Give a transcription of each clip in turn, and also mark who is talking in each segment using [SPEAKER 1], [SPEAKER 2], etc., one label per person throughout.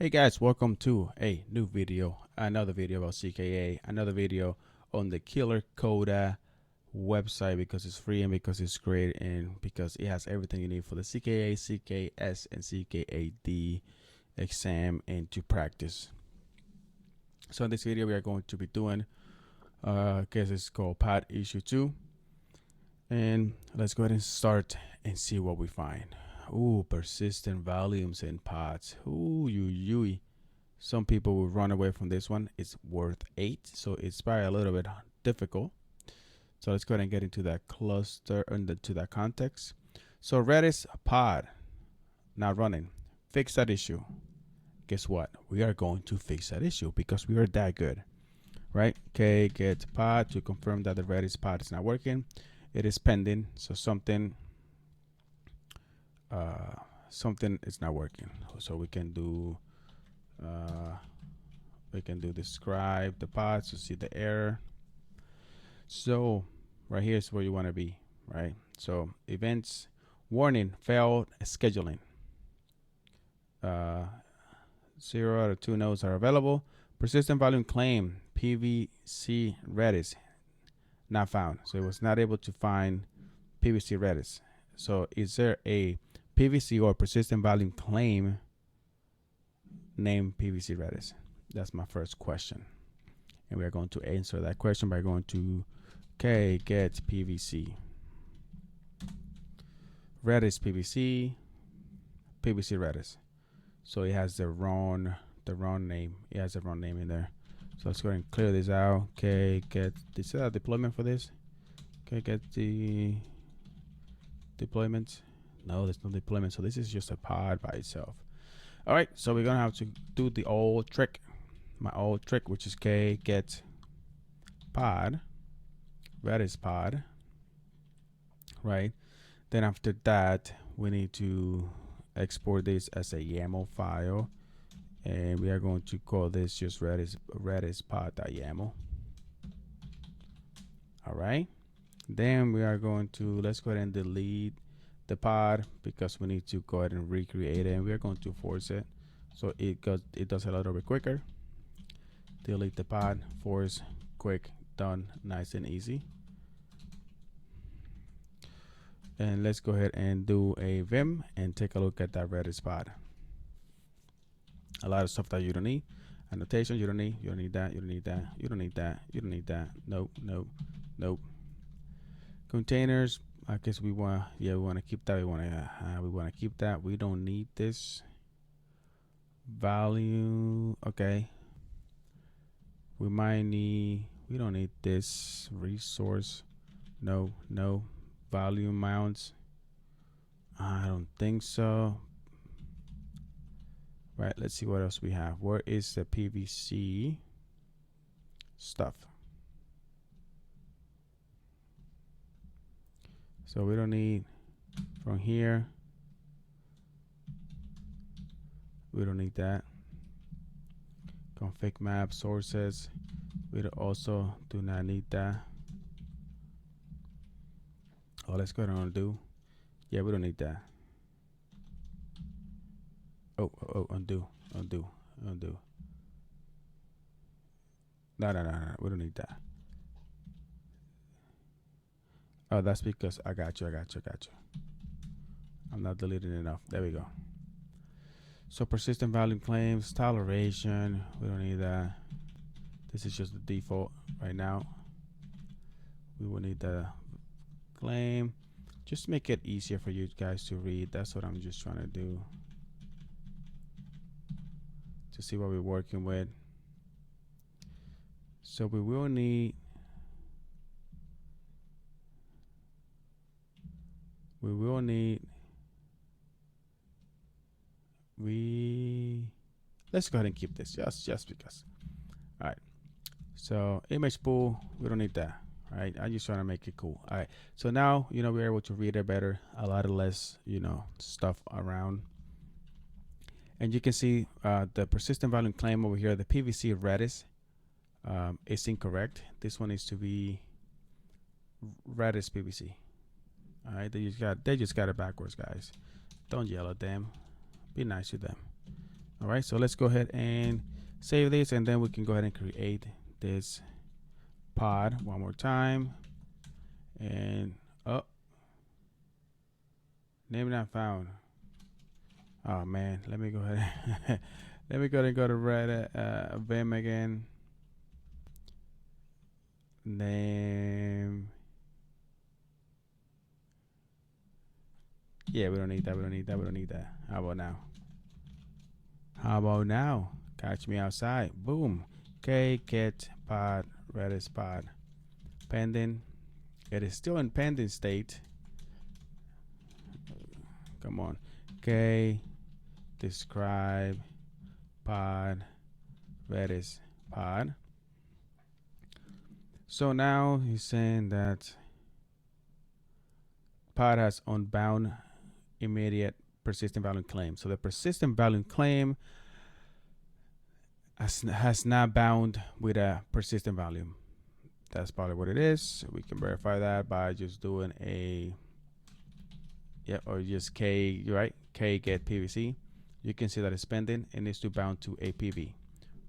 [SPEAKER 1] Hey guys, welcome to a new video, another video about CKA, another video on the KillerCoda website because it's free and because it's great and because it has everything you need for the CKA, CKS, and CKAD exam and to practice. So in this video we are going to be doing, I guess it's called pod issue 2. And let's go ahead and start and see what we find. Ooh, persistent volumes in pods. Ooh, some people will run away from this one. It's worth 8, so it's probably a little bit difficult. So let's go ahead and get into that cluster and to that context. So Redis pod not running. Fix that issue. Guess what? We are going to fix that issue because we are that good, right? Okay, get pod to confirm that the Redis pod is not working. It is pending, so something is not working. So we can do describe the pods to see the error. So right here is where you want to be, right? So events warning failed scheduling. 0 out of 2 nodes are available. Persistent volume claim PVC Redis not found. So it was not able to find PVC Redis. So is there a PVC or persistent volume claim named PVC Redis? That's my first question. And we are going to answer that question by going to get PVC. Redis PVC, PVC Redis. So it has the wrong name. It has the wrong name in there. So let's go ahead and clear this out. Okay, get this deployment for this. Okay, get the deployment. No, there's no deployment. So this is just a pod by itself. All right, so we're gonna have to do the old trick, my old trick, which is get pod, Redis pod, right? Then after that, we need to export this as a YAML file. And we are going to call this just Redis pod.yaml. All right. Then we are going to, let's go ahead and delete the pod because we need to go ahead and recreate it. And we are going to force it so it does a little bit quicker. Delete the pod, force, quick, done, nice and easy. And let's go ahead and do a Vim and take a look at that Redis pod. A lot of stuff that you don't need. Annotation you don't need that, you don't need that, you don't need that, you don't need that. Nope. Containers, I guess we want to keep that. We want to keep that. We don't need this value. Okay. We don't need this resource. No. Volume mounts. I don't think so. Right, let's see what else we have. Where is the PVC stuff? So we don't need from here. We don't need that. Config map sources. We also do not need that. Oh, let's go ahead and undo. Yeah, we don't need that. Oh, undo. No, we don't need that. Oh, that's because I got you. I'm not deleting enough. There we go. So persistent volume claims, toleration, we don't need that. This is just the default right now. We will need the claim. Just to make it easier for you guys to read. That's what I'm just trying to do. To see what we're working with. So we will need let's go ahead and keep this just because. All right. So image pool, we don't need that. All right. I'm just trying to make it cool. All right. So now, we're able to read it better, a lot of less, stuff around. And you can see the persistent volume claim over here, the PVC Redis is incorrect. This one needs to be Redis PVC. All right, they just got it backwards, guys. Don't yell at them. Be nice to them. All right, so let's go ahead and save this, and then we can go ahead and create this pod one more time. And oh, name not found. Oh man, let me go ahead. Let me go ahead and go to Reddit, Vim again. Name. Yeah, we don't need that. We don't need that. We don't need that. How about now? How about now? Catch me outside. Boom. Okay, get pod, Redis pod. Pending. It is still in pending state. Come on. Okay. Describe pod, Redis pod. So now he's saying that pod has unbound immediate persistent value claim. So the persistent value claim has not bound with a persistent value. That's probably what it is. We can verify that by just doing a or just K, right? K get PVC. You can see that it's pending. It needs to bound to a PV,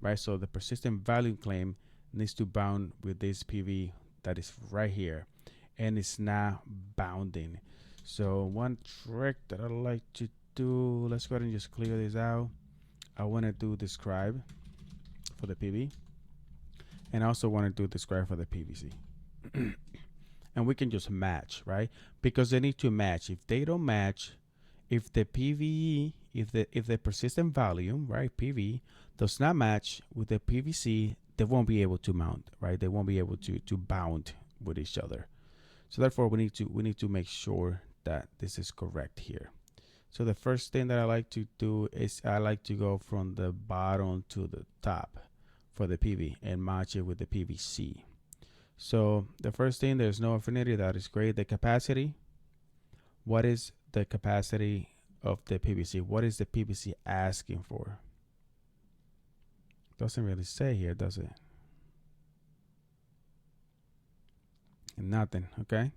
[SPEAKER 1] right? So the persistent value claim needs to bound with this PV that is right here, and it's not bounding. So one trick that I like to do, let's go ahead and just clear this out. I want to do describe for the PV, and I also want to do describe for the PVC. And we can just match, right? Because they need to match. If they don't match, if the PV, if the persistent value, right, PV does not match with the PVC, they won't be able to mount, right? They won't be able to bound with each other. So therefore, we need to make sure that this is correct here. So the first thing that I like to do is I like to go from the bottom to the top for the PV and match it with the PVC. So the first thing, there's no affinity. That is great. The capacity. What is the capacity of the PVC? What is the PVC asking for? Doesn't really say here, does it? Nothing. Okay.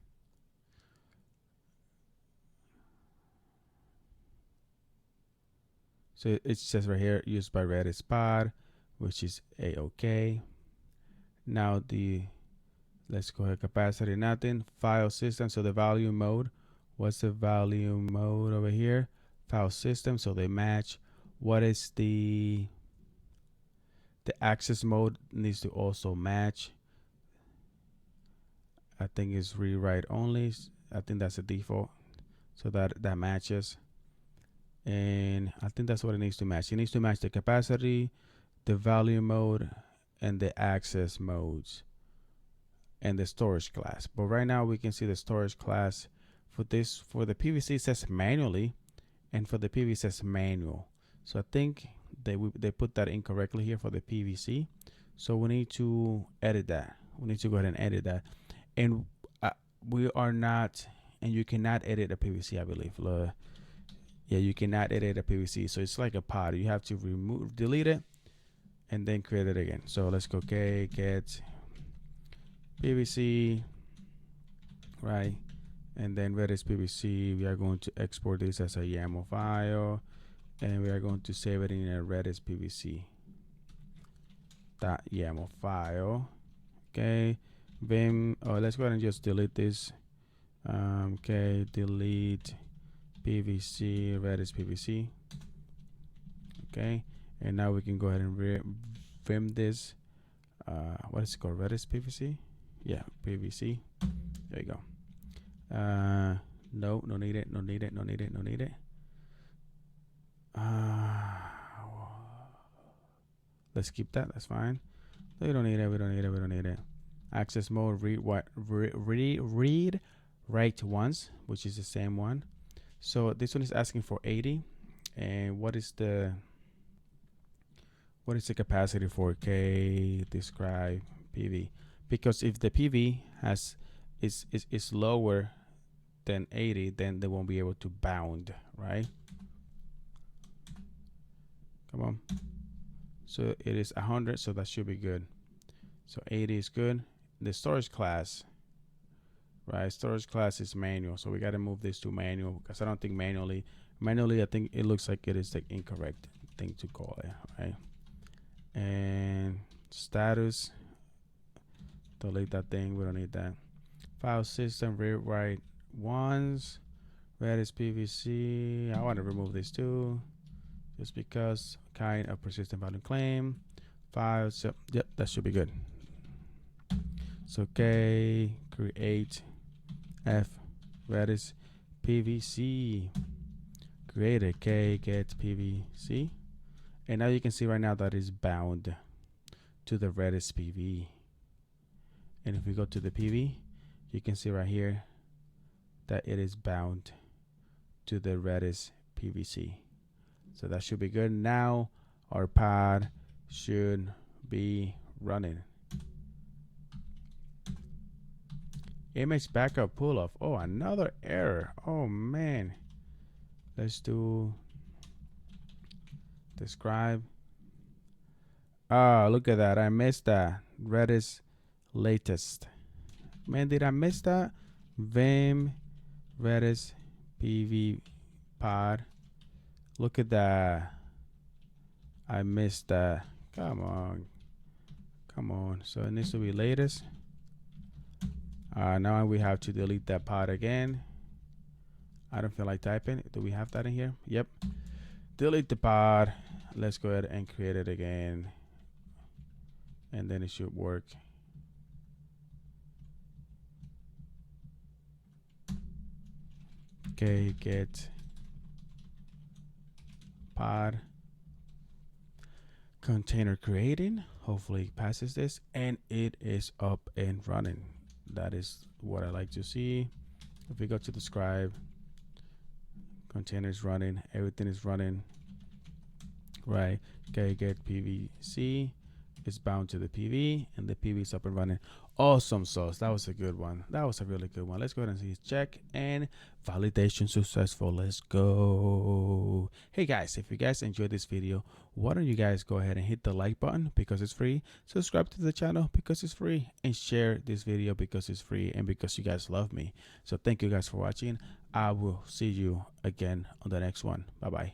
[SPEAKER 1] So it says right here, used by Redis pod, which is a-okay. Now let's go ahead, capacity, nothing. File system, so the volume mode. What's the volume mode over here? File system, so they match. What is the access mode needs to also match. I think it's rewrite only. I think that's the default. So that matches. And I think that's what it needs to match. It needs to match the capacity, the volume mode, and the access modes, and the storage class. But right now we can see the storage class for this, for the PVC says manually, and for the PV says manual. So I think they put that incorrectly here for the PVC. So we need to edit that. We need to go ahead and edit that. And we are not, and you cannot edit a PVC, I believe. Yeah, you cannot edit a PVC. So it's like a pod. You have to delete it, and then create it again. So let's go get PVC, right? And then Redis PVC, we are going to export this as a YAML file, and we are going to save it in a Redis PVC .yaml file. Okay, Vim. Oh, let's go ahead and just delete this. Okay, delete PVC, Redis PVC. Okay, and now we can go ahead and Vim this. What is it called? Redis PVC? Yeah, PVC. There you go. No need it, no need it, no need it, no need it. Let's keep that. That's fine. We don't need it. We don't need it. We don't need it. Access mode. Read write once, which is the same one. So this one is asking for 80. And what is the capacity for K describe PV? Because if the PV is lower than 80, then they won't be able to bound, right? Come on. So it is 100, so that should be good. So 80 is good. The storage class, right? Storage class is manual, so we got to move this to manual because I don't think manually I think it looks like it is like incorrect. thing to call it, right? And status, delete that thing. We don't need that. File system, read write once. Redis PVC. I want to remove this too, just because. Kind of persistent value claim. Files. Yep, that should be good. So K create F Redis PVC. Created K get PVC. And now you can see right now that is bound to the Redis PV. And if we go to the PV, you can see right here that it is bound to the Redis PVC. So that should be good. Now our pod should be running. Image backup pull off. Oh, another error. Oh man. Let's do describe. Oh, look at that. I missed that. Redis latest. Man, did I miss that? Vim Redis PV pod. Look at that. I missed that. Come on. Come on. So it needs to be latest. Now we have to delete that pod again. I don't feel like typing. Do we have that in here? Yep. Delete the pod. Let's go ahead and create it again. And then it should work. Okay, get pod container creating. Hopefully it passes this, and it is up and running. That is what I like to see. If we go to describe, container is running, everything is running, right? Okay, get PVC is bound to the PV, and the PV is up and running. Awesome sauce. That was a good one. That was a really good one. Let's go ahead and see check and validation successful. Let's go. Hey guys, if you guys enjoyed this video, why don't you guys go ahead and hit the like button because it's free, subscribe to the channel because it's free, and share this video because it's free and because you guys love me. So thank you guys for watching. I will see you again on the next one. Bye bye.